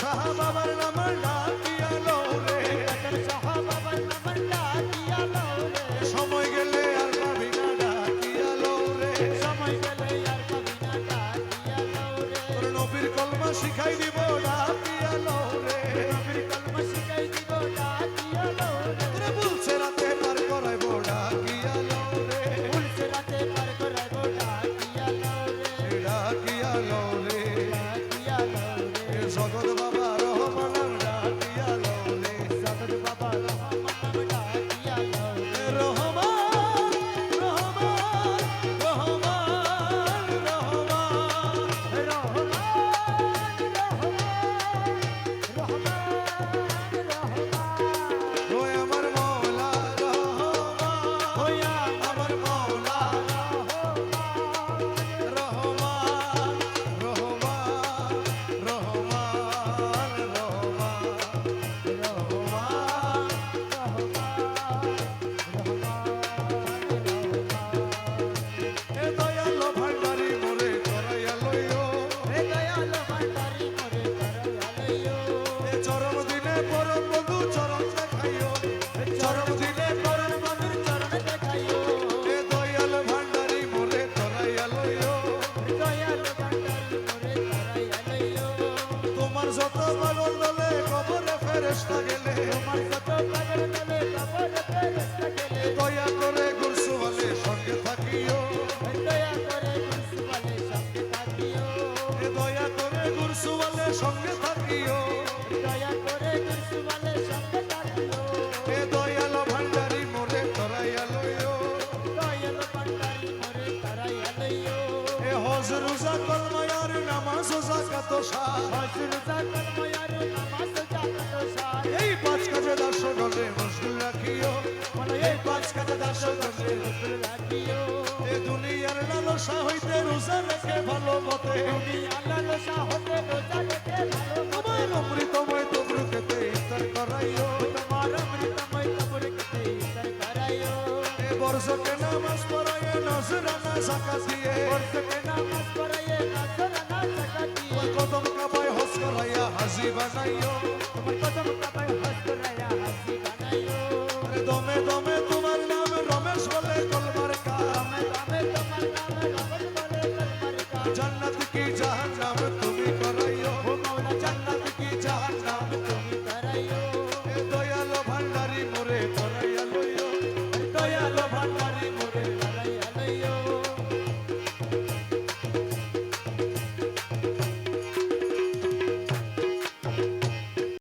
শাহ বাবার নাম ডাকিয়া লও রে, কাদের শাহ বাবার নাম ডাকিয়া লও রে, সময় গেলে আর পাবি না ডাকিয়া লও রে, সময় গেলে আর পাবি না ডাকিয়া লও রে, তোর নবীর কলমা শিখাই দিব ডাকিয়া লও রে, নবীর কলমা শিখাই দিব ডাকিয়া লও রে, তোরে বলছে রাতে পার করাইব ডাকিয়া লও রে, ভুলছে রাতে পার করাইব ডাকিয়া লও রে, ডাকিয়া লও রে, ডাকিয়া লও রে, জগৎ বাবা রহমান ডাকিয়া লও রে, জগৎ বাবা রহমান নাম ডাকিয়া লও রে, রহমান রহমান রহমান রহমান ওই আমার মওলা রহমান, আমার মওলা রহমান রহমান রহমান রহমান এ দয়ালো ভান্ডারি মোরে করাইয়া লইও, এ চরম দিনে পরম বন্ধু চরণ দেখাইও, চরম দিনে পরম বন্ধুর চরণ দেখাইও, এ দয়ালো ভান্ডারি মোরে করাইয়া লইও, তোমার যত পাগল দলে কবরে ফেরেশতা গেলে, দয়া করে গুরসুওয়ালে সঙ্গে থাকিও, এ দয়া করে গুরসুওয়ালে সঙ্গে থাকিও, এ দয়ালো ভান্ডারি মোরে করাইয়া লইও, এ হজ রোজা কলমায়ার নামাজ ও যাকাত ও সার, এই পাঁচ কাজে দর্শন হলে মশগুল রাখিও, এই পাঁচ কাজে দর্শন হলে এ দুনিয়ার লালসা হইতে রোজা রেখে ভালো মতে, আমার অমৃতময় তবরুকেতে ইফতার করাইও, এ বর্ষকে নামাজ পড়াইয়ে নজরানা যাকাত দিয়ে, ওই কদম কাবায় হজ করাইয়া হাজি বানাইও, আরে দমে দমে তোমার নাম রমেশ বলে কলমার কা, জান্নাত